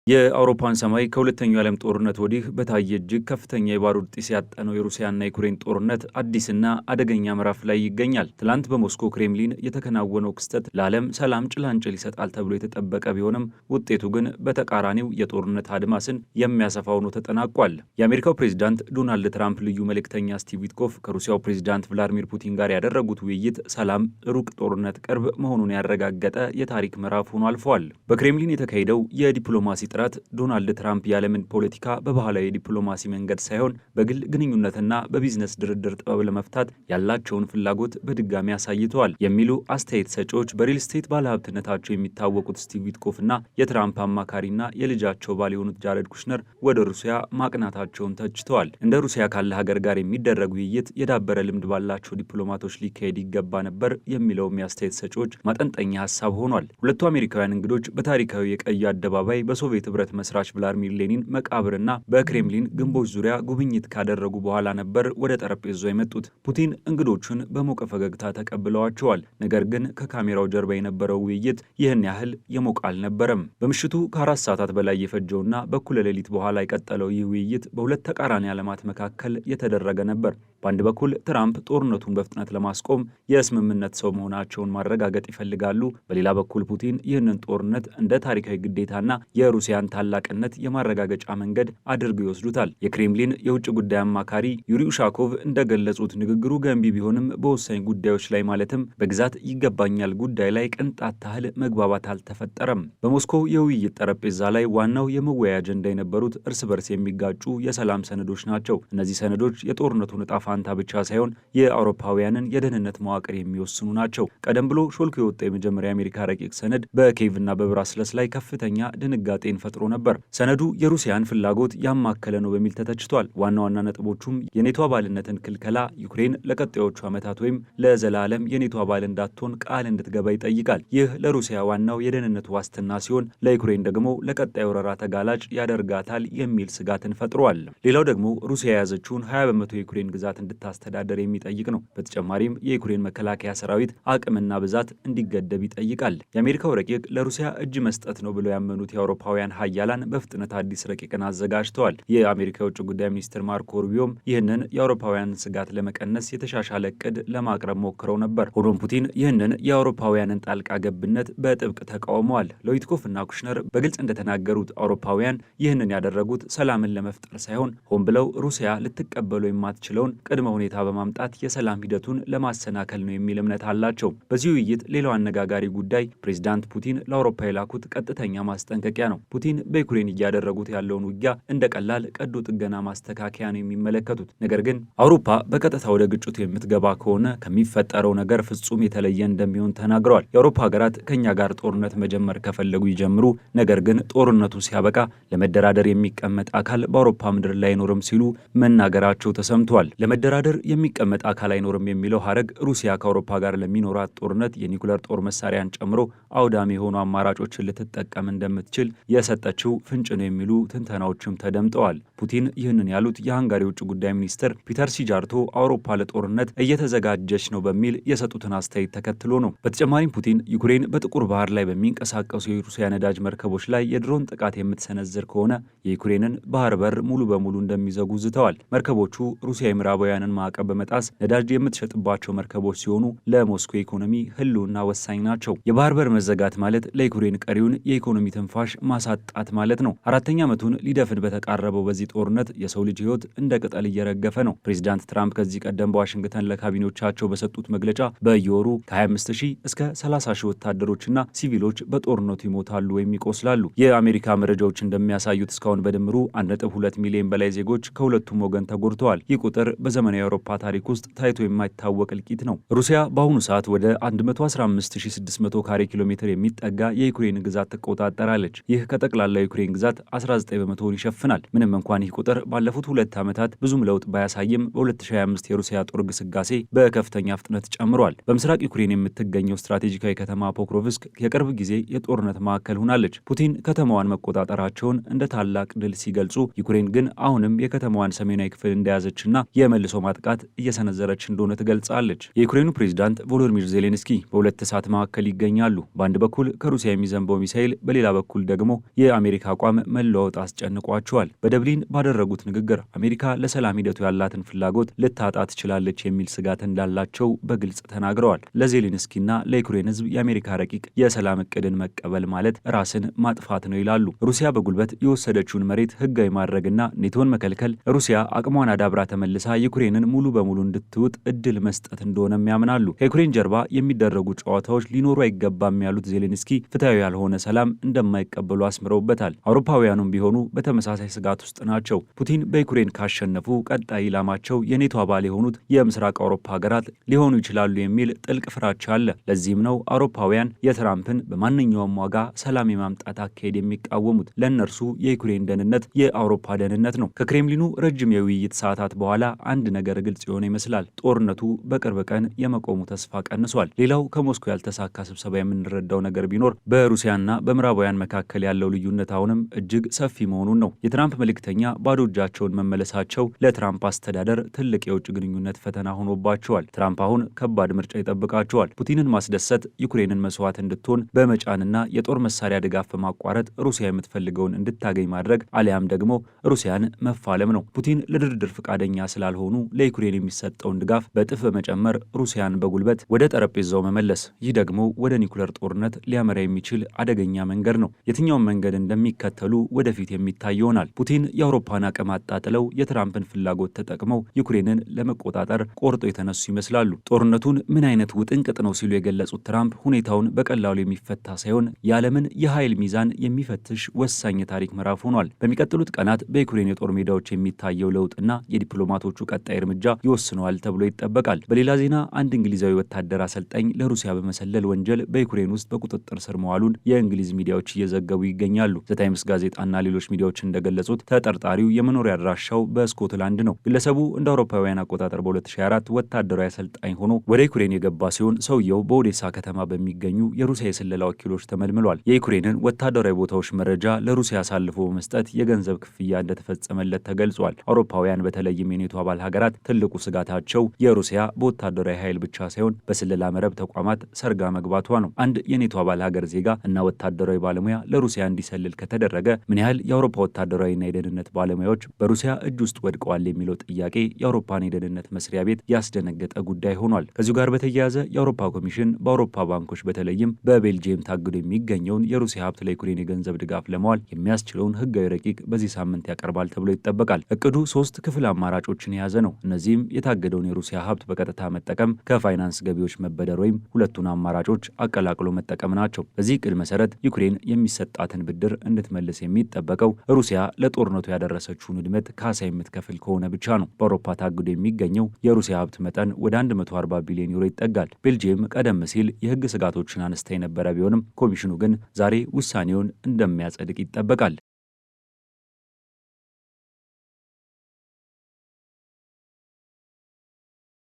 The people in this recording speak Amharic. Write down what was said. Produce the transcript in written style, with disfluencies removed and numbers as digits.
የአውሮፓን ሰማይ ከሁለተኛው ዓለም ጦርነት ወዲህ በታየ እጅግ ከፍተኛ የባሩድ ጢስ ያጠነው የሩሲያና የዩክሬን ጦርነት አዲስና አደገኛ ምዕራፍ ላይ ይገኛል። ትላንት በሞስኮ ክሬምሊን የተከናወነው ክስተት ለዓለም ሰላም ጭላንጭል ይሰጣል ተብሎ የተጠበቀ ቢሆንም ውጤቱ ግን በተቃራኒው የጦርነት አድማስን የሚያሰፋ ሆኖ ተጠናቋል። የአሜሪካው ፕሬዚዳንት ዶናልድ ትራምፕ ልዩ መልእክተኛ ስቲቭ ዊትኮፍ ከሩሲያው ፕሬዚዳንት ቭላዲሚር ፑቲን ጋር ያደረጉት ውይይት ሰላም ሩቅ፣ ጦርነት ቅርብ መሆኑን ያረጋገጠ የታሪክ ምዕራፍ ሆኖ አልፈዋል። በክሬምሊን የተካሄደው የዲፕሎማሲ ጥረት ዶናልድ ትራምፕ የዓለምን ፖለቲካ በባህላዊ የዲፕሎማሲ መንገድ ሳይሆን በግል ግንኙነትና በቢዝነስ ድርድር ጥበብ ለመፍታት ያላቸውን ፍላጎት በድጋሚ አሳይተዋል የሚሉ አስተያየት ሰጪዎች በሪል ስቴት ባለሀብትነታቸው የሚታወቁት ስቲቭ ዊትኮፍ እና የትራምፕ አማካሪና የልጃቸው ባል የሆኑት ጃሬድ ኩሽነር ወደ ሩሲያ ማቅናታቸውን ተችተዋል። እንደ ሩሲያ ካለ ሀገር ጋር የሚደረግ ውይይት የዳበረ ልምድ ባላቸው ዲፕሎማቶች ሊካሄድ ይገባ ነበር የሚለውም የአስተያየት ሰጪዎች ማጠንጠኛ ሀሳብ ሆኗል። ሁለቱ አሜሪካውያን እንግዶች በታሪካዊ የቀዩ አደባባይ በሶቪየት ህብረት መስራች ቭላዲሚር ሌኒን መቃብርና በክሬምሊን ግንቦች ዙሪያ ጉብኝት ካደረጉ በኋላ ነበር ወደ ጠረጴዛው የመጡት። ፑቲን እንግዶቹን በሞቀ ፈገግታ ተቀብለዋቸዋል። ነገር ግን ከካሜራው ጀርባ የነበረው ውይይት ይህን ያህል የሞቀ አልነበረም። በምሽቱ ከ4 ሰዓታት በላይ የፈጀውና በኩለ ሌሊት በኋላ የቀጠለው ይህ ውይይት በሁለት ተቃራኒ ዓለማት መካከል የተደረገ ነበር። በአንድ በኩል ትራምፕ ጦርነቱን በፍጥነት ለማስቆም የስምምነት ሰው መሆናቸውን ማረጋገጥ ይፈልጋሉ። በሌላ በኩል ፑቲን ይህንን ጦርነት እንደ ታሪካዊ ግዴታና የሩሲያን ታላቅነት የማረጋገጫ መንገድ አድርገው ይወስዱታል። የክሬምሊን የውጭ ጉዳይ አማካሪ ዩሪ ኡሻኮቭ እንደገለጹት ንግግሩ ገንቢ ቢሆንም በወሳኝ ጉዳዮች ላይ ማለትም በግዛት ይገባኛል ጉዳይ ላይ ቅንጣት ታህል መግባባት አልተፈጠረም። በሞስኮ የውይይት ጠረጴዛ ላይ ዋናው የመወያያ አጀንዳ የነበሩት እርስ በርስ የሚጋጩ የሰላም ሰነዶች ናቸው። እነዚህ ሰነዶች የጦርነቱን ዕጣ ፋንታ ብቻ ሳይሆን የአውሮፓውያንን የደህንነት መዋቅር የሚወስኑ ናቸው። ቀደም ብሎ ሾልኮ የወጣ የመጀመሪያ የአሜሪካ ረቂቅ ሰነድ በኪየቭና በብራስለስ ላይ ከፍተኛ ድንጋጤን ፈጥሮ ነበር። ሰነዱ የሩሲያን ፍላጎት ያማከለ ነው በሚል ተተችቷል። ዋና ዋና ነጥቦቹም የኔቶ አባልነትን ክልከላ፣ ዩክሬን ለቀጣዮቹ ዓመታት ወይም ለዘላለም የኔቶ አባል እንዳትሆን ቃል እንድትገባ ይጠይቃል። ይህ ለሩሲያ ዋናው የደህንነት ዋስትና ሲሆን፣ ለዩክሬን ደግሞ ለቀጣይ ወረራ ተጋላጭ ያደርጋታል የሚል ስጋትን ፈጥሯል። ሌላው ደግሞ ሩሲያ የያዘችውን 20 በመቶ የዩክሬን ግዛት እንድታስተዳደር የሚጠይቅ ነው። በተጨማሪም የዩክሬን መከላከያ ሰራዊት አቅምና ብዛት እንዲገደብ ይጠይቃል። የአሜሪካው ረቂቅ ለሩሲያ እጅ መስጠት ነው ብለው ያመኑት የአውሮፓውያን ሀያላን በፍጥነት አዲስ ረቂቅን አዘጋጅተዋል። የአሜሪካ የውጭ ጉዳይ ሚኒስትር ማርኮ ሩቢዮም ይህንን የአውሮፓውያንን ስጋት ለመቀነስ የተሻሻለ እቅድ ለማቅረብ ሞክረው ነበር። ሆኖም ፑቲን ይህንን የአውሮፓውያንን ጣልቃ ገብነት በጥብቅ ተቃውመዋል። ለዊትኮፍ እና ኩሽነር በግልጽ እንደተናገሩት አውሮፓውያን ይህንን ያደረጉት ሰላምን ለመፍጠር ሳይሆን ሆን ብለው ሩሲያ ልትቀበለው የማትችለውን ቅድመ ሁኔታ በማምጣት የሰላም ሂደቱን ለማሰናከል ነው የሚል እምነት አላቸው። በዚህ ውይይት ሌላው አነጋጋሪ ጉዳይ ፕሬዚዳንት ፑቲን ለአውሮፓ የላኩት ቀጥተኛ ማስጠንቀቂያ ነው። ፑቲን በዩክሬን እያደረጉት ያለውን ውጊያ እንደ ቀላል ቀዶ ጥገና ማስተካከያ ነው የሚመለከቱት። ነገር ግን አውሮፓ በቀጥታ ወደ ግጭቱ የምትገባ ከሆነ ከሚፈጠረው ነገር ፍጹም የተለየ እንደሚሆን ተናግረዋል። የአውሮፓ ሀገራት ከኛ ጋር ጦርነት መጀመር ከፈለጉ ይጀምሩ፣ ነገር ግን ጦርነቱ ሲያበቃ ለመደራደር የሚቀመጥ አካል በአውሮፓ ምድር ላይ አይኖርም ሲሉ መናገራቸው ተሰምቷል። ለመደራደር የሚቀመጥ አካል አይኖርም የሚለው ሀረግ ሩሲያ ከአውሮፓ ጋር ለሚኖራት ጦርነት የኒኩለር ጦር መሳሪያን ጨምሮ አውዳሚ የሆኑ አማራጮችን ልትጠቀም እንደምትችል የሰጠችው ፍንጭ ነው የሚሉ ትንተናዎችም ተደምጠዋል። ፑቲን ይህንን ያሉት የሃንጋሪ ውጭ ጉዳይ ሚኒስትር ፒተር ሲጃርቶ አውሮፓ ለጦርነት እየተዘጋጀች ነው በሚል የሰጡትን አስተያየት ተከትሎ ነው። በተጨማሪም ፑቲን ዩክሬን በጥቁር ባህር ላይ በሚንቀሳቀሱ የሩሲያ ነዳጅ መርከቦች ላይ የድሮን ጥቃት የምትሰነዝር ከሆነ የዩክሬንን ባህር በር ሙሉ በሙሉ እንደሚዘጉ ዝተዋል። መርከቦቹ ሩሲያ የምዕራባውያንን ማዕቀብ በመጣስ ነዳጅ የምትሸጥባቸው መርከቦች ሲሆኑ ለሞስኮ ኢኮኖሚ ህልውና ወሳኝ ናቸው። የባህር በር መዘጋት ማለት ለዩክሬን ቀሪውን የኢኮኖሚ ትንፋሽ ማሳጣት ማለት ነው። 4ኛ ዓመቱን ሊደፍን በተቃረበው በዚህ ጦርነት የሰው ልጅ ህይወት እንደ ቅጠል እየረገፈ ነው። ፕሬዚዳንት ትራምፕ ከዚህ ቀደም በዋሽንግተን ለካቢኔዎቻቸው በሰጡት መግለጫ በየወሩ ከ25,000 እስከ 30,000 ወታደሮችና ሲቪሎች በጦርነቱ ይሞታሉ ወይም ይቆስላሉ። የአሜሪካ መረጃዎች እንደሚያሳዩት እስካሁን በድምሩ 1.2 ሚሊዮን በላይ ዜጎች ከሁለቱም ወገን ተጎድተዋል። ይህ ቁጥር በዘመናዊ የአውሮፓ ታሪክ ውስጥ ታይቶ የማይታወቅ እልቂት ነው። ሩሲያ በአሁኑ ሰዓት ወደ 115600 ካሬ ኪሎ ሜትር የሚጠጋ የዩክሬን ግዛት ትቆጣጠራለች። ይህ ከጠቅላላ ዩክሬን ግዛት 19 በመቶውን ይሸፍናል። ምንም እንኳን ይህ ቁጥር ባለፉት 2 ዓመታት ብዙም ለውጥ ባያሳይም በ2025 የሩሲያ ጦር ግስጋሴ በከፍተኛ ፍጥነት ጨምሯል። በምስራቅ ዩክሬን የምትገኘው ስትራቴጂካዊ ከተማ ፖክሮቭስክ የቅርብ ጊዜ የጦርነት ማዕከል ሆናለች። ፑቲን ከተማዋን መቆጣጠራቸውን እንደ ታላቅ ድል ሲገልጹ፣ ዩክሬን ግን አሁንም የከተማዋን ሰሜናዊ ክፍል እንደያዘችና የመልሶ ማጥቃት እየሰነዘረች እንደሆነ ትገልጻለች። የዩክሬኑ ፕሬዝዳንት ቮሎዲሚር ዜሌንስኪ በሁለት እሳት መካከል ይገኛሉ። በአንድ በኩል ከሩሲያ የሚዘንበው ሚሳኤል፣ በሌላ በኩል ደግሞ የአሜሪካ አቋም መለዋወጥ አስጨንቋቸዋል። በደብሊን ባደረጉት ንግግር አሜሪካ ለሰላም ሂደቱ ያላትን ፍላጎት ልታጣ ትችላለች የሚል ስጋት እንዳላቸው በግልጽ ተናግረዋል። ለዜሌንስኪና ለዩክሬን ሕዝብ የአሜሪካ ረቂቅ የሰላም እቅድን መቀበል ማለት ራስን ማጥፋት ነው ይላሉ። ሩሲያ በጉልበት የወሰደችውን መሬት ህጋዊ ማድረግና ኔቶን መከልከል ሩሲያ አቅሟን አዳብራ ተመልሳ ዩክሬንን ሙሉ በሙሉ እንድትውጥ እድል መስጠት እንደሆነም ያምናሉ። ከዩክሬን ጀርባ የሚደረጉ ጨዋታዎች ሊኖሩ አይገባም ያሉት ዜሌንስኪ ፍትሐዊ ያልሆነ ሰላም እንደማይቀበሉ አስምረውበታል። አውሮፓውያኑም ቢሆኑ በተመሳሳይ ስጋት ውስጥ ናቸው። ፑቲን በዩክሬን ካሸነፉ ቀጣይ ኢላማቸው የኔቶ አባል የሆኑት የምስራቅ አውሮፓ ሀገራት ሊሆኑ ይችላሉ የሚል ጥልቅ ፍራቻ አለ። ለዚህም ነው አውሮፓውያን የትራምፕን በማንኛውም ዋጋ ሰላም የማምጣት አካሄድ የሚቃወሙት። ለእነርሱ የዩክሬን ደህንነት የአውሮፓ ደህንነት ነው። ከክሬምሊኑ ረጅም የውይይት ሰዓታት በኋላ አንድ ነገር ግልጽ የሆነ ይመስላል። ጦርነቱ በቅርብ ቀን የመቆሙ ተስፋ ቀንሷል። ሌላው ከሞስኮ ያልተሳካ ስብሰባ የምንረዳው ነገር ቢኖር በሩሲያና በምዕራባውያን መካከል ያለው ልዩነት አሁንም እጅግ ሰፊ መሆኑን ነው። የትራምፕ መልእክተኛ ባዶ እጃቸውን መመለሳቸው ለትራምፕ አስተዳደር ትልቅ የውጭ ግንኙነት ፈተና ሆኖባቸዋል። ትራምፕ አሁን ከባድ ምርጫ ይጠብቃቸዋል። ፑቲንን ማስደሰት፣ ዩክሬንን መስዋዕት እንድትሆን በመጫንና የጦር መሳሪያ ድጋፍ በማቋረጥ ሩሲያ የምትፈልገውን እንድታገኝ ማድረግ አሊያም ደግሞ ሩሲያን መፋለም ነው። ፑቲን ለድርድር ፈቃደኛ ስላልሆኑ ለዩክሬን የሚሰጠውን ድጋፍ በጥፍ በመጨመር ሩሲያን በጉልበት ወደ ጠረጴዛው መመለስ። ይህ ደግሞ ወደ ኒኩለር ጦርነት ሊያመራ የሚችል አደገኛ መንገድ ነው። የትኛውን መንገድ እንደሚከተሉ ወደፊት የሚታይ ይሆናል። ፑቲን የአውሮፓን አቅም አጣጥለው የትራምፕን ፍላጎት ተጠቅመው ዩክሬንን ለመቆጣጠር ቆርጦ የተነሱ ይመስላሉ። ጦርነቱን ምን አይነት ውጥንቅጥ ነው ሲሉ የገለጹት ትራምፕ ሁኔታውን በቀላሉ የሚፈታ ሳይሆን የዓለምን የኃይል ሚዛን የሚፈትሽ ወሳኝ የታሪክ ምዕራፍ ሆኗል። በሚቀጥሉት ቀናት በዩክሬን የጦር ሜዳዎች የሚታየው ለውጥና የዲፕሎማቶቹ ቀጣይ እርምጃ ይወስነዋል ተብሎ ይጠበቃል። በሌላ ዜና አንድ እንግሊዛዊ ወታደር አሰልጣኝ ለሩሲያ በመሰለል ወንጀል በዩክሬን ውስጥ በቁጥጥር ስር መዋሉን የእንግሊዝ ሚዲያዎች እየዘገቡ ይገኛሉ። ዘ ታይምስ ጋዜጣና ሌሎች ሚዲያዎች እንደገለጹት ተጠርጣሪው የመኖሪያ አድራሻው በስኮትላንድ ነው። ግለሰቡ እንደ አውሮፓውያን አቆጣጠር በ2004 ወታደራዊ አሰልጣኝ ሆኖ ወደ ዩክሬን የገባ ሲሆን ሰውየው በኦዴሳ ከተማ በሚገኙ የሩሲያ የስለላ ወኪሎች ተመልምሏል። የዩክሬንን ወታደራዊ ቦታዎች መረጃ ለሩሲያ አሳልፎ በመስጠት የገንዘብ ክፍያ እንደተፈጸመለት ተገልጿል። አውሮፓውያን በተለይም የኔቶ አባል ሀገራት ትልቁ ስጋታቸው የሩሲያ በወታደራዊ ኃይል ብቻ ሳይሆን በስለላ መረብ ተቋማት ሰርጋ መግባቷ ነው። አንድ የኔቶ አባል ሀገር ዜጋ እና ወታደራዊ ባለሙያ ለሩሲያ እንዲሰልል ከተደረገ ምን ያህል የአውሮፓ ወታደራዊና የደህንነት ባለሙያዎች በሩሲያ እጅ ውስጥ ወድቀዋል የሚለው ጥያቄ የአውሮፓን የደህንነት መስሪያ ቤት ያስደነገጠ ጉዳይ ሆኗል። ከዚሁ ጋር በተያያዘ የአውሮፓ ኮሚሽን በአውሮፓ ባንኮች በተለይም በቤልጂየም ታግዶ የሚገኘውን የሩሲያ ሀብት ለዩክሬን የገንዘብ ድጋፍ ለመዋል የሚያስችለውን ህጋዊ ረቂቅ በዚህ ሳምንት ያቀርባል ተብሎ ይጠበቃል። እቅዱ 3 ክፍል አማራጮችን የያዘ ነው። እነዚህም የታገደውን የሩሲያ ሀብት በቀጥታ መጠቀም፣ ከፋይናንስ ገቢዎች መበደር ወይም ሁለቱን አማራጮች አቀላቅሎ መጠቀም ናቸው። በዚህ እቅድ መሰረት ዩክሬን የሚሰጣትን ብድር እንድትመልስ የሚጠበቀው ሩሲያ ለጦርነቱ ያደረሰችውን ውድመት ካሳ የምትከፍል ከሆነ ብቻ ነው። በአውሮፓ ታግዶ የሚገኘው የሩሲያ ሀብት መጠን ወደ 140 ቢሊዮን ዩሮ ይጠጋል። ቤልጂየም ቀደም ሲል የህግ ስጋቶችን አነስታ የነበረ ቢሆንም ኮሚሽኑ ግን ዛሬ ውሳኔውን እንደሚያጸድቅ ይጠበቃል።